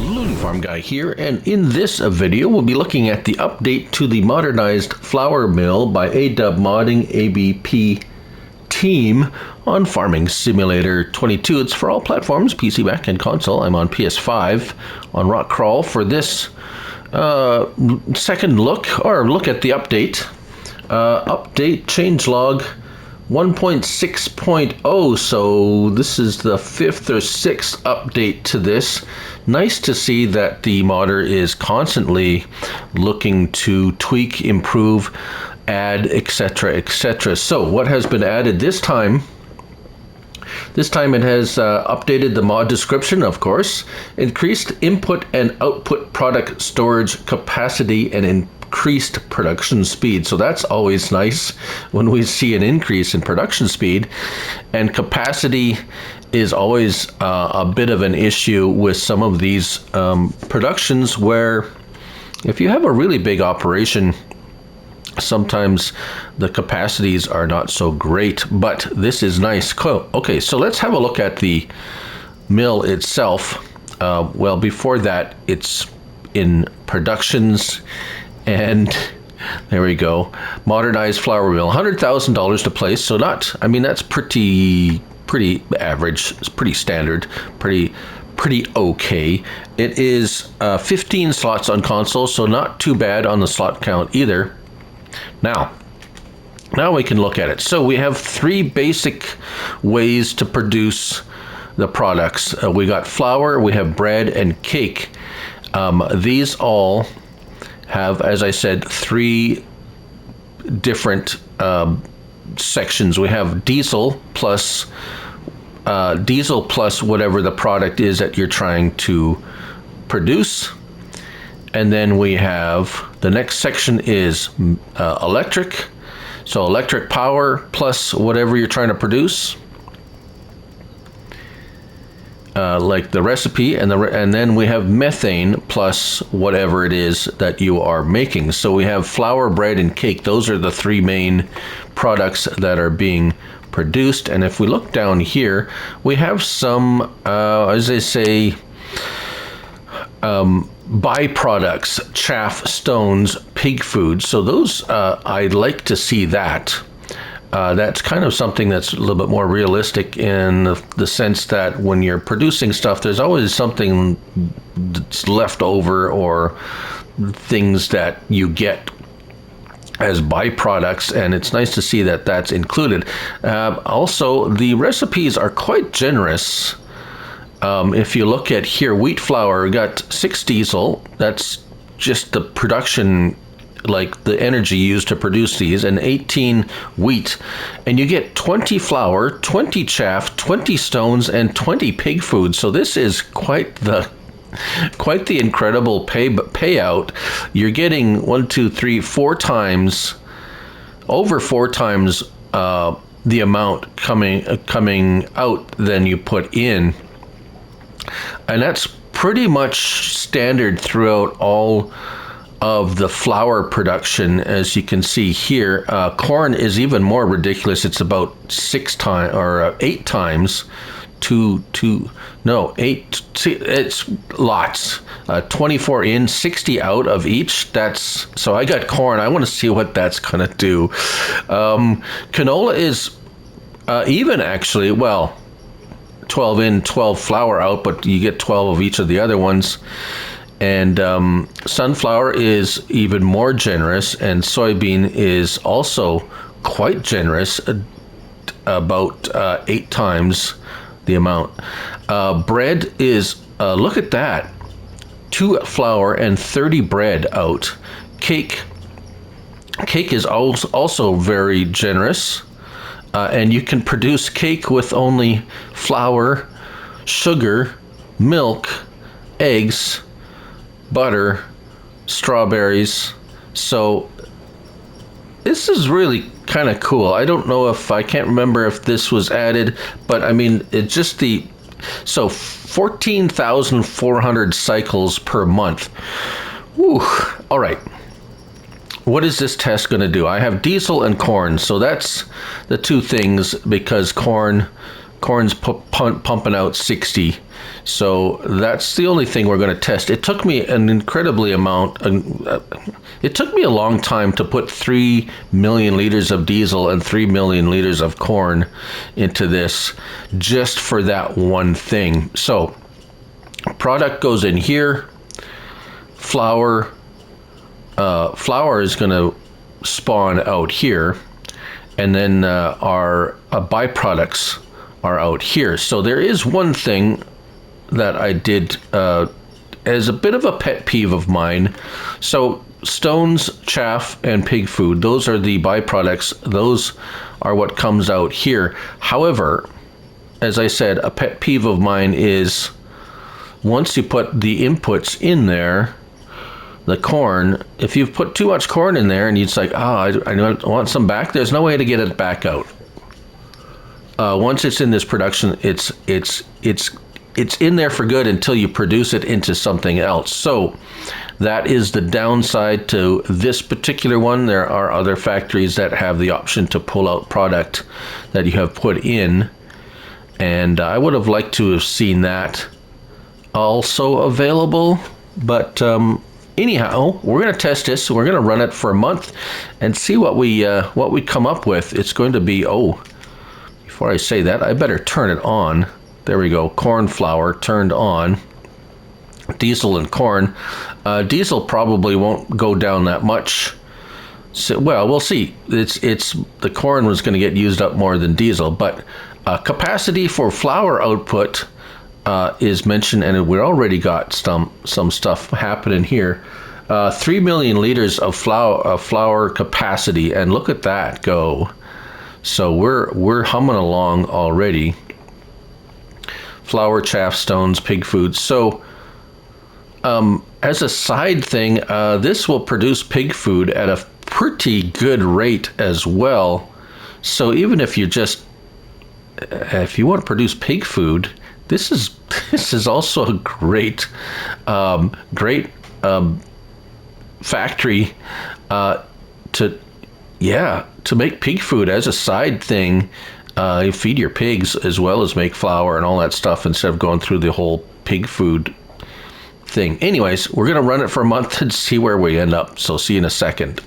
Farm Guy here, and in this video we'll be looking at the update to the modernized flour mill by Adub Modding ABP team on Farming Simulator 22. It's for all platforms, PC, Mac, and console. I'm on PS5 on Rock Crawl for this second look, or look at the update. Update changelog 1.6.0, so this is the 5th or 6th update to this. Nice to see that the modder is constantly looking to tweak, improve, add, etc., etc. So what has been added this time? This time it has updated the mod description, of course, increased input and output product storage capacity, and increased production speed. So that's always nice when we see an increase in production speed. And capacity is always a bit of an issue with some of these productions, where if you have a really big operation, sometimes the capacities are not so great, but this is nice. Okay, so let's have a look at the mill itself. Well, before that, it's in productions, and there we go. Modernized flour mill, $100,000 to place. So not, I mean, that's pretty average. It's pretty standard, pretty okay. It is 15 slots on console, so not too bad on the slot count either. Now we can look at it. So we have three basic ways to produce the products. We got flour, we have bread, and cake. These all have, as I said, three different sections. We have diesel plus whatever the product is that you're trying to produce. And then we have, the next section is electric. So electric power plus whatever you're trying to produce, like the recipe, and then we have methane plus whatever it is that you are making. So we have flour, bread, and cake. Those are the three main products that are being produced. And if we look down here, we have some, as they say, byproducts: chaff, stones, pig food. So those, I'd like to see that. That's kind of something that's a little bit more realistic, in the sense that when you're producing stuff, there's always something that's left over, or things that you get as byproducts, and it's nice to see that that's included. Also, the recipes are quite generous. If you look at here, wheat flour, we got 6 diesel. That's just the production, like the energy used to produce these, and 18 wheat. And you get 20 flour, 20 chaff, 20 stones, and 20 pig food. So this is quite the incredible payout. You're getting 4 times, over 4 times the amount coming out than you put in. And that's pretty much standard throughout all of the flour production, as you can see here. Corn is even more ridiculous. It's about 8 times. 8. It's lots. 24 in, 60 out of each. So I got corn. I want to see what that's gonna do. Canola is even, actually. Well, 12 in, 12 flour out, but you get 12 of each of the other ones. And sunflower is even more generous, and soybean is also quite generous, about 8 times the amount. Bread is, look at that, 2 flour and 30 bread out. Cake is also very generous. And you can produce cake with only flour, sugar, milk, eggs, butter, strawberries. So this is really kind of cool. I don't know if, I can't remember if this was added, but I mean, it's just so 14,400 cycles per month. Whew. All right. What is this test going to do? I have diesel and corn, so that's the two things, because corn corn's pumping out 60. So that's the only thing we're going to test. It took me an incredibly amount. It took me a long time to put 3 million liters of diesel and 3 million liters of corn into this, just for that one thing. So product goes in here. Flour is going to spawn out here, and then our byproducts are out here. So there is one thing that I did as a bit of a pet peeve of mine. So stones, chaff, and pig food, those are the byproducts. Those are what comes out here. However, as I said, a pet peeve of mine is once you put the inputs in there, the corn, if you've put too much corn in there and it's like, I want some back, there's no way to get it back out. Once it's in this production, it's in there for good until you produce it into something else. So that is the downside to this particular one. There are other factories that have the option to pull out product that you have put in, and I would have liked to have seen that also available. But anyhow, we're going to test this. We're going to run it for a month and see what we come up with. It's going to be, before I say that, I better turn it on. There we go. Corn flour turned on. Diesel and corn. Diesel probably won't go down that much. So, well, we'll see. It's the corn was going to get used up more than diesel, but capacity for flour output is mentioned, and we already got some stuff happening here. 3 million liters of flour capacity, and look at that go. So we're humming along already. Flour, chaff, stones, pig food. So as a side thing, this will produce pig food at a pretty good rate as well. So even if you want to produce pig food, this is also a great factory to make pig food as a side thing. You feed your pigs as well as make flour and all that stuff instead of going through the whole pig food thing. Anyways, we're going to run it for a month and see where we end up. So see you in a second.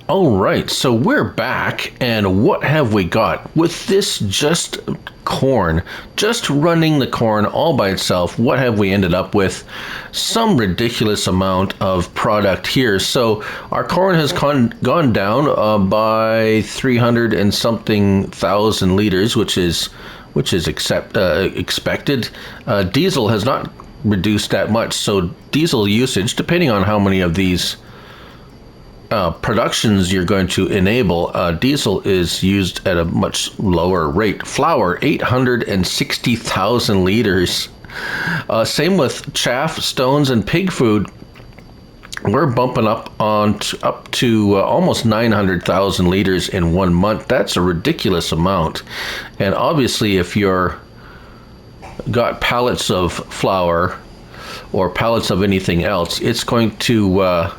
All right, so we're back, and what have we got? With this just corn, just running the corn all by itself, what have we ended up with? Some ridiculous amount of product here. So our corn has gone down by 300 and something thousand liters, which is expected. Diesel has not reduced that much, so diesel usage, depending on how many of these productions you're going to enable, diesel is used at a much lower rate. Flour, 860,000 liters. Same with chaff, stones, and pig food. We're bumping up to almost 900,000 liters in 1 month. That's a ridiculous amount. And obviously, if you're got pallets of flour or pallets of anything else, it's going to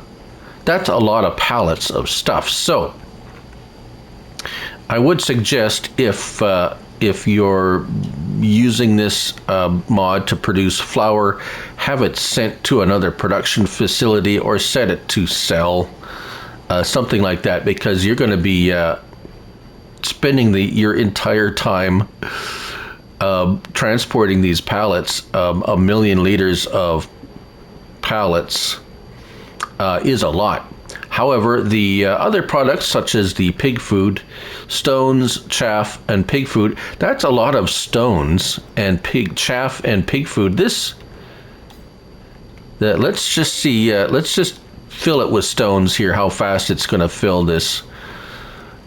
that's a lot of pallets of stuff. So I would suggest if you're using this mod to produce flour, have it sent to another production facility or set it to sell, something like that, because you're going to be spending your entire time transporting these pallets. 1 million liters of pallets is a lot. However, the other products, such as the pig food, stones, chaff, and pig food, that's a lot of stones and chaff and pig food. Let's just see, let's just fill it with stones here, how fast it's going to fill this.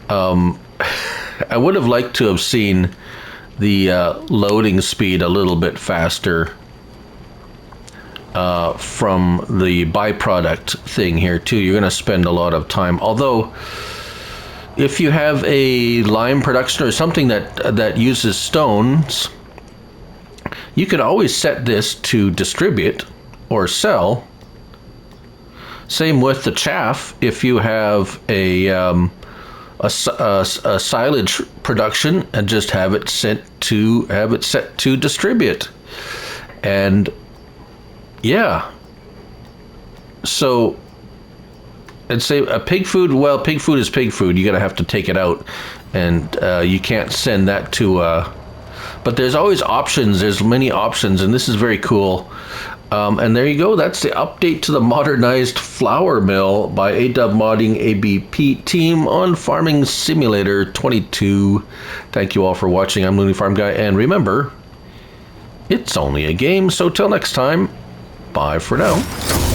I would have liked to have seen the loading speed a little bit faster from the byproduct thing here too. You're going to spend a lot of time. Although, if you have a lime production or something that uses stones, you can always set this to distribute or sell. Same with the chaff. If you have a a silage production and just have it set to distribute. And yeah, so and say a pig food. Well, pig food is pig food. You're gonna have to take it out, and you can't send that to. But there's always options. There's many options, and this is very cool. And there you go. That's the update to the modernized flour mill by Adub Modding ABP team on Farming Simulator 22. Thank you all for watching. I'm Looney Farm Guy, and remember, it's only a game. So till next time, bye for now.